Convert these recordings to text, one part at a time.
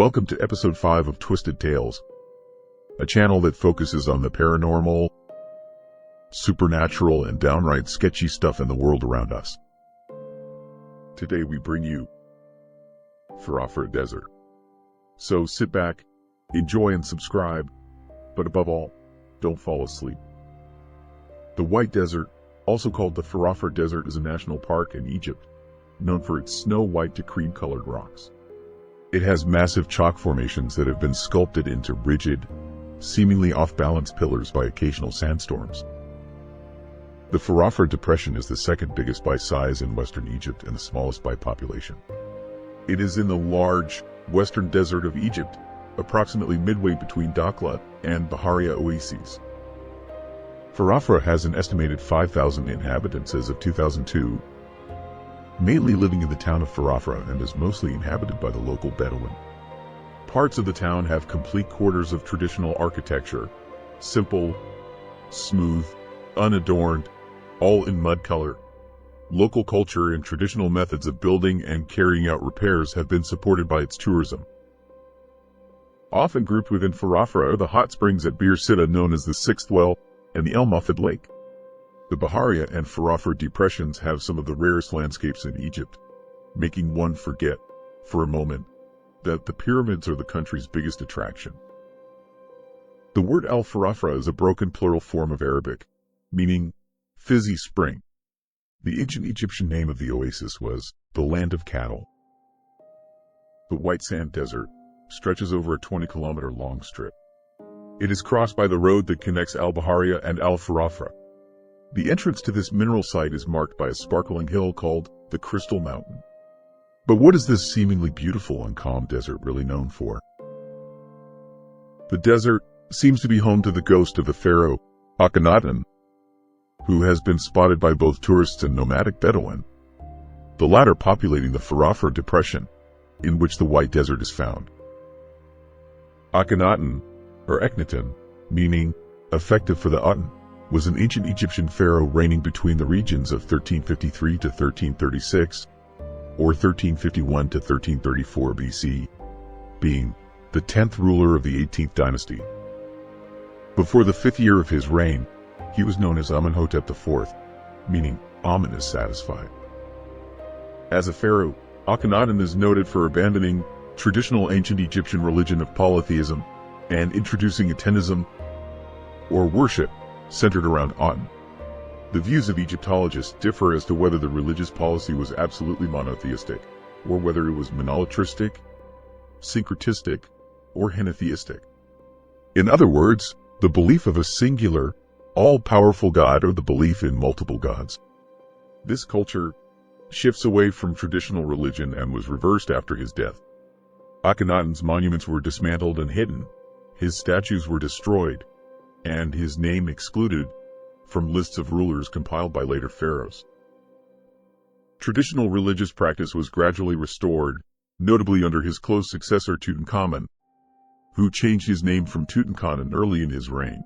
Welcome to episode 5 of Twisted Tales, a channel that focuses on the paranormal, supernatural, and downright sketchy stuff in the world around us. Today we bring you Farafra Desert. So sit back, enjoy and subscribe, but above all, don't fall asleep. The White Desert, also called the Farafra Desert, is a national park in Egypt, known for its snow-white to cream-colored rocks. It has massive chalk formations that have been sculpted into rigid, seemingly off-balance pillars by occasional sandstorms. The Farafra Depression is the second biggest by size in western Egypt and the smallest by population. It is in the large western desert of Egypt, approximately midway between Dakhla and Bahariya oases. Farafra has an estimated 5,000 inhabitants as of 2002, mainly living in the town of Farafra, and is mostly inhabited by the local Bedouin. Parts of the town have complete quarters of traditional architecture, simple, smooth, unadorned, all in mud color. Local culture and traditional methods of building and carrying out repairs have been supported by its tourism. Often grouped within Farafra are the hot springs at Bir Sita known as the Sixth Well and the El Mufid Lake. The Bahariya and Farafra depressions have some of the rarest landscapes in Egypt, making one forget, for a moment, that the pyramids are the country's biggest attraction. The word Al-Farafra is a broken plural form of Arabic, meaning fizzy spring. The ancient Egyptian name of the oasis was the Land of Cattle. The White Sand Desert stretches over a 20-kilometer long strip. It is crossed by the road that connects Al-Bahariya and Al-Farafra. The entrance to this mineral site is marked by a sparkling hill called the Crystal Mountain. But what is this seemingly beautiful and calm desert really known for? The desert seems to be home to the ghost of the pharaoh, Akhenaten, who has been spotted by both tourists and nomadic Bedouin, the latter populating the Farafra Depression, in which the White Desert is found. Akhenaten, or Eknaton, meaning effective for the Aten, was an ancient Egyptian pharaoh reigning between the regions of 1353 to 1336, or 1351 to 1334 BC, being the 10th ruler of the 18th dynasty. Before the 5th year of his reign, he was known as Amenhotep IV, meaning Amen is satisfied. As a pharaoh, Akhenaten is noted for abandoning traditional ancient Egyptian religion of polytheism and introducing Atenism, or worship, centered around Aten. The views of Egyptologists differ as to whether the religious policy was absolutely monotheistic, or whether it was monolatristic, syncretistic, or henotheistic. In other words, the belief of a singular, all-powerful god or the belief in multiple gods. This culture shifts away from traditional religion and was reversed after his death. Akhenaten's monuments were dismantled and hidden, his statues were destroyed, and his name excluded from lists of rulers compiled by later pharaohs. Traditional religious practice was gradually restored, notably under his close successor Tutankhamun, who changed his name from Tutankhamun early in his reign.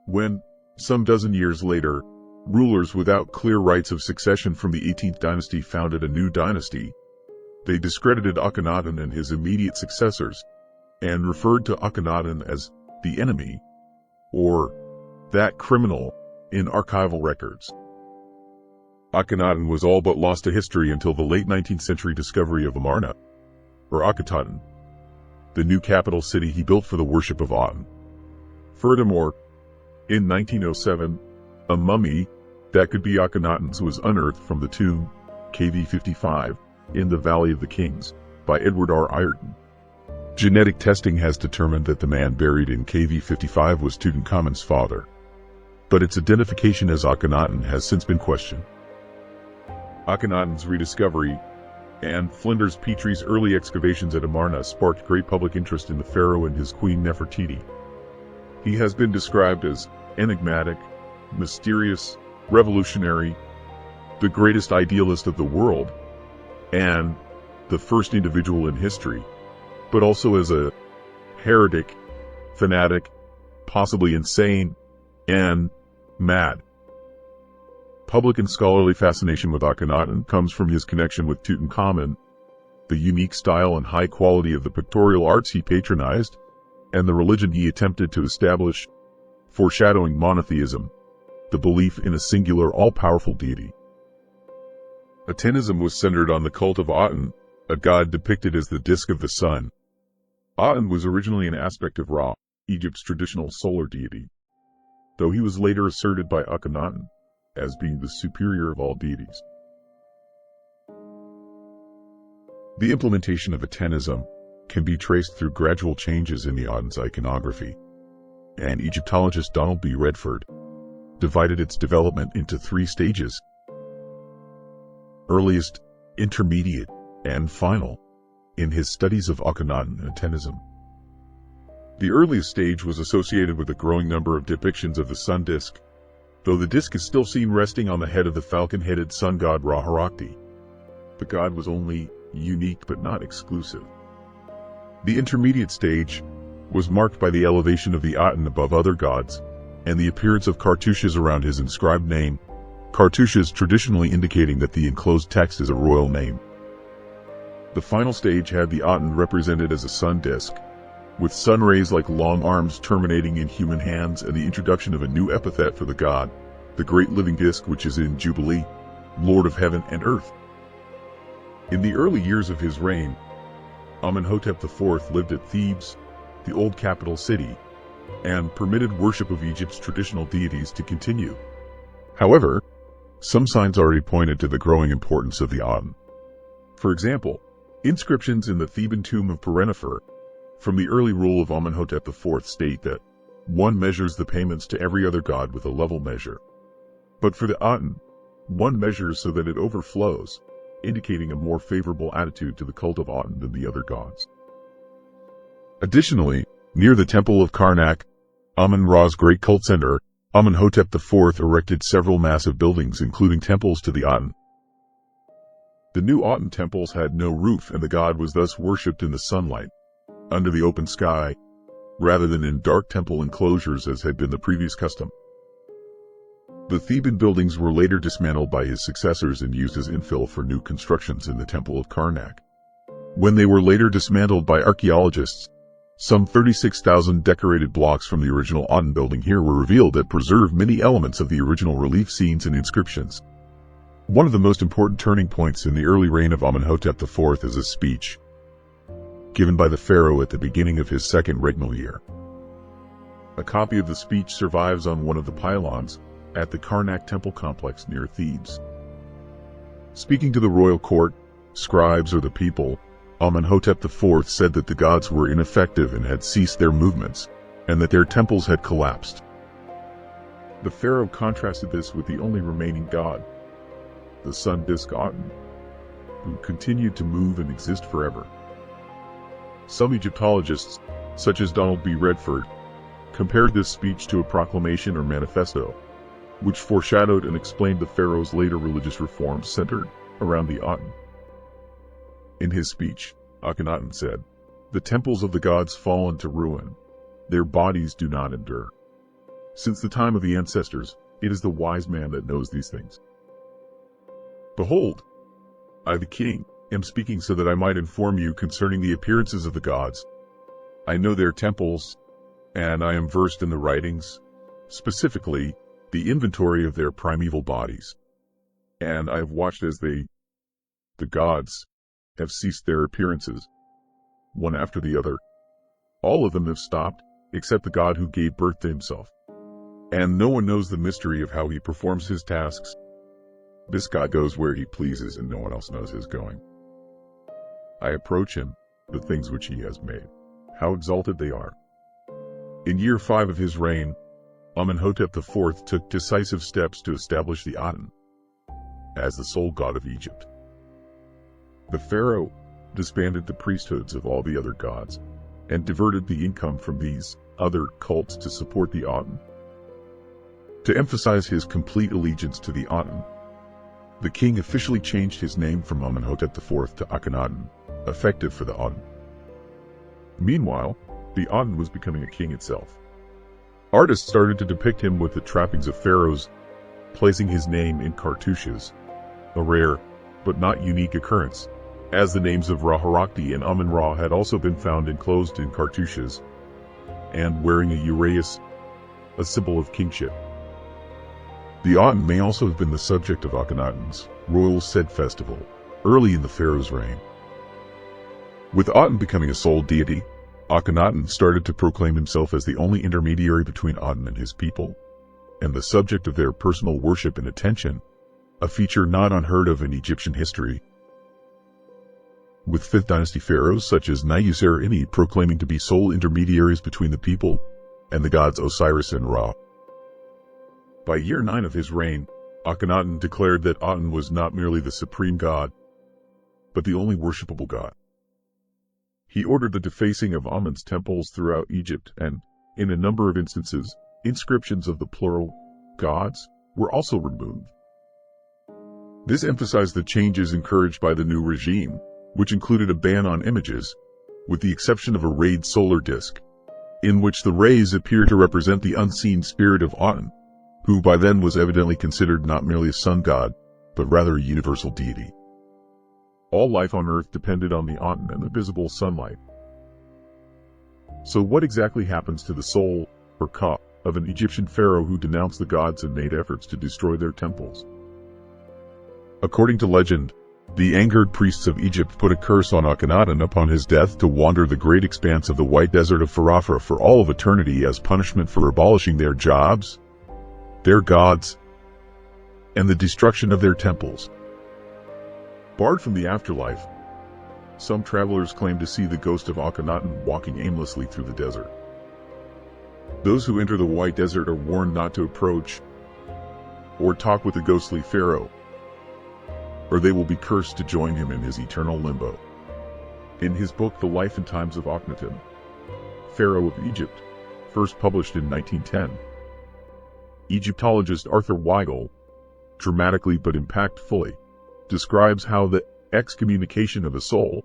When, some dozen years later, rulers without clear rights of succession from the 18th dynasty founded a new dynasty, they discredited Akhenaten and his immediate successors, and referred to Akhenaten as the enemy, or that criminal, in archival records. Akhenaten was all but lost to history until the late 19th century discovery of Amarna, or Akhetaten, the new capital city he built for the worship of Aten. Furthermore, in 1907, a mummy that could be Akhenaten's was unearthed from the tomb, KV 55, in the Valley of the Kings, by Edward R. Ireton. Genetic testing has determined that the man buried in KV 55 was Tutankhamun's father, but its identification as Akhenaten has since been questioned. Akhenaten's rediscovery and Flinders Petrie's early excavations at Amarna sparked great public interest in the pharaoh and his queen Nefertiti. He has been described as enigmatic, mysterious, revolutionary, the greatest idealist of the world, and the first individual in history, but also as a heretic, fanatic, possibly insane, and mad. Public and scholarly fascination with Akhenaten comes from his connection with Tutankhamun, the unique style and high quality of the pictorial arts he patronized, and the religion he attempted to establish, foreshadowing monotheism, the belief in a singular all-powerful deity. Atenism was centered on the cult of Aten, a god depicted as the disk of the sun. Aten was originally an aspect of Ra, Egypt's traditional solar deity, though he was later asserted by Akhenaten as being the superior of all deities. The implementation of Atenism can be traced through gradual changes in the Aten's iconography, and Egyptologist Donald B. Redford divided its development into 3 stages: earliest, intermediate, and final, in his studies of Akhenaten and Atenism. The earliest stage was associated with a growing number of depictions of the sun disk, though the disk is still seen resting on the head of the falcon-headed sun god Ra-Harakti. The god was only unique but not exclusive. The intermediate stage was marked by the elevation of the Aten above other gods, and the appearance of cartouches around his inscribed name, cartouches traditionally indicating that the enclosed text is a royal name. The final stage had the Aten represented as a sun disk, with sun rays like long arms terminating in human hands, and the introduction of a new epithet for the god, the great living disk, which is in Jubilee, Lord of heaven and earth. In the early years of his reign, Amenhotep IV lived at Thebes, the old capital city, and permitted worship of Egypt's traditional deities to continue. However, some signs already pointed to the growing importance of the Aten. For example, inscriptions in the Theban tomb of Farafra from the early rule of Amenhotep IV state that one measures the payments to every other god with a level measure. But for the Aten, one measures so that it overflows, indicating a more favorable attitude to the cult of Aten than the other gods. Additionally, near the temple of Karnak, Amun-Ra's great cult center, Amenhotep IV erected several massive buildings, including temples to the Aten. The new Aten temples had no roof, and the god was thus worshipped in the sunlight, under the open sky, rather than in dark temple enclosures as had been the previous custom. The Theban buildings were later dismantled by his successors and used as infill for new constructions in the temple of Karnak. When they were later dismantled by archaeologists, some 36,000 decorated blocks from the original Aten building here were revealed that preserve many elements of the original relief scenes and inscriptions. One of the most important turning points in the early reign of Amenhotep IV is a speech given by the pharaoh at the beginning of his second regnal year. A copy of the speech survives on one of the pylons at the Karnak temple complex near Thebes. Speaking to the royal court, scribes, or the people, Amenhotep IV said that the gods were ineffective and had ceased their movements, and that their temples had collapsed. The pharaoh contrasted this with the only remaining god, the sun disk Aten, who continued to move and exist forever. Some Egyptologists, such as Donald B. Redford, compared this speech to a proclamation or manifesto, which foreshadowed and explained the pharaoh's later religious reforms centered around the Aten. In his speech, Akhenaten said, "The temples of the gods fall into ruin. Their bodies do not endure. Since the time of the ancestors, it is the wise man that knows these things. Behold, I the king am speaking so that I might inform you concerning the appearances of the gods. I know their temples, and I am versed in the writings, specifically the inventory of their primeval bodies. And I have watched as the gods, have ceased their appearances, one after the other. All of them have stopped, except the god who gave birth to himself. And no one knows the mystery of how he performs his tasks. This god goes where he pleases, and no one else knows his going. I approach him, the things which he has made. How exalted they are." In year 5 of his reign, Amenhotep IV took decisive steps to establish the Aten as the sole god of Egypt. The pharaoh disbanded the priesthoods of all the other gods and diverted the income from these other cults to support the Aten. To emphasize his complete allegiance to the Aten, the king officially changed his name from Amenhotep IV to Akhenaten, effective for the Aten. Meanwhile, the Aten was becoming a king itself. Artists started to depict him with the trappings of pharaohs, placing his name in cartouches, a rare but not unique occurrence. as the names of Ra-Harakti and Amun-Ra had also been found enclosed in cartouches, and wearing a uraeus, a symbol of kingship. The Aten may also have been the subject of Akhenaten's royal Sed festival, early in the pharaoh's reign. With Aten becoming a sole deity, Akhenaten started to proclaim himself as the only intermediary between Aten and his people, and the subject of their personal worship and attention, a feature not unheard of in Egyptian history, with 5th dynasty pharaohs such as Niuserre-Ini proclaiming to be sole intermediaries between the people and the gods Osiris and Ra. By year 9 of his reign, Akhenaten declared that Aten was not merely the supreme god, but the only worshipable god. He ordered the defacing of Amun's temples throughout Egypt, and, in a number of instances, inscriptions of the plural gods were also removed. This emphasized the changes encouraged by the new regime, which included a ban on images, with the exception of a rayed solar disk, in which the rays appear to represent the unseen spirit of Aten, who by then was evidently considered not merely a sun god, but rather a universal deity. All life on Earth depended on the Aten and the visible sunlight. So what exactly happens to the soul, or Ka, of an Egyptian pharaoh who denounced the gods and made efforts to destroy their temples? According to legend, the angered priests of Egypt put a curse on Akhenaten upon his death to wander the great expanse of the White Desert of Farafra for all of eternity as punishment for abolishing their jobs, their gods, and the destruction of their temples. Barred from the afterlife, some travelers claim to see the ghost of Akhenaten walking aimlessly through the desert. Those who enter the White Desert are warned not to approach or talk with the ghostly pharaoh, or they will be cursed to join him in his eternal limbo. In his book The Life and Times of Akhenaten, Pharaoh of Egypt, first published in 1910, Egyptologist Arthur Weigel, dramatically but impactfully, describes how the excommunication of a soul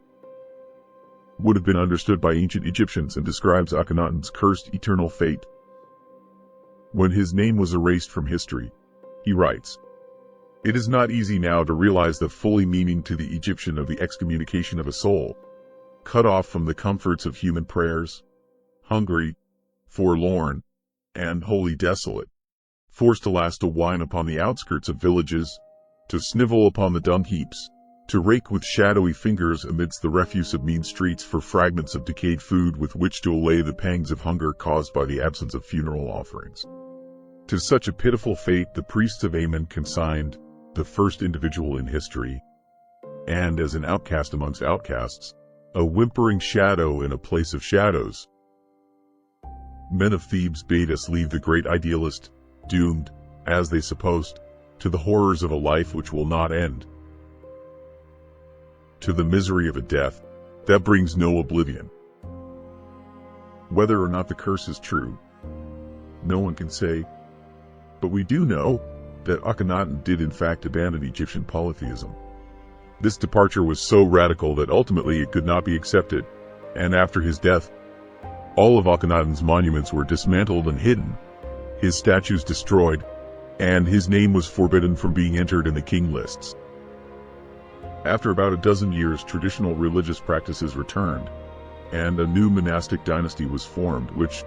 would have been understood by ancient Egyptians and describes Akhenaten's cursed eternal fate. When his name was erased from history, he writes, "It is not easy now to realize the fully meaning to the Egyptian of the excommunication of a soul, cut off from the comforts of human prayers, hungry, forlorn, and wholly desolate, forced to last a whine upon the outskirts of villages, to snivel upon the dung heaps, to rake with shadowy fingers amidst the refuse of mean streets for fragments of decayed food with which to allay the pangs of hunger caused by the absence of funeral offerings. To such a pitiful fate the priests of Amen consigned the first individual in history, and as an outcast amongst outcasts, a whimpering shadow in a place of shadows. Men of Thebes bade us leave the great idealist, doomed, as they supposed, to the horrors of a life which will not end, to the misery of a death that brings no oblivion." Whether or not the curse is true, no one can say, but we do know that Akhenaten did in fact abandon Egyptian polytheism. This departure was so radical that ultimately it could not be accepted, and after his death, all of Akhenaten's monuments were dismantled and hidden, his statues destroyed, and his name was forbidden from being entered in the king lists. After about a dozen years, traditional religious practices returned, and a new monastic dynasty was formed, which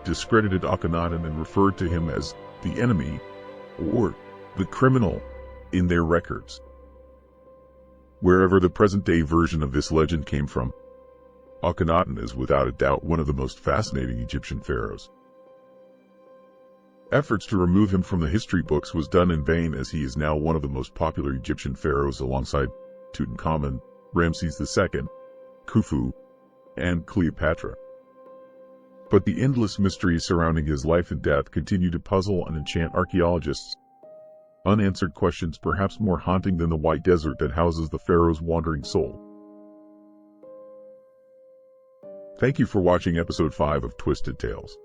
discredited Akhenaten and referred to him as the enemy, or the criminal, in their records. Wherever the present-day version of this legend came from, Akhenaten is without a doubt one of the most fascinating Egyptian pharaohs. Efforts to remove him from the history books was done in vain, as he is now one of the most popular Egyptian pharaohs alongside Tutankhamun, Ramses II, Khufu, and Cleopatra. But the endless mysteries surrounding his life and death continue to puzzle and enchant archaeologists. Unanswered questions perhaps more haunting than the White Desert that houses the pharaoh's wandering soul. Thank you for watching episode 5 of Twisted Tales.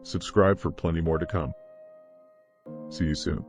Subscribe for plenty more to come. See you soon.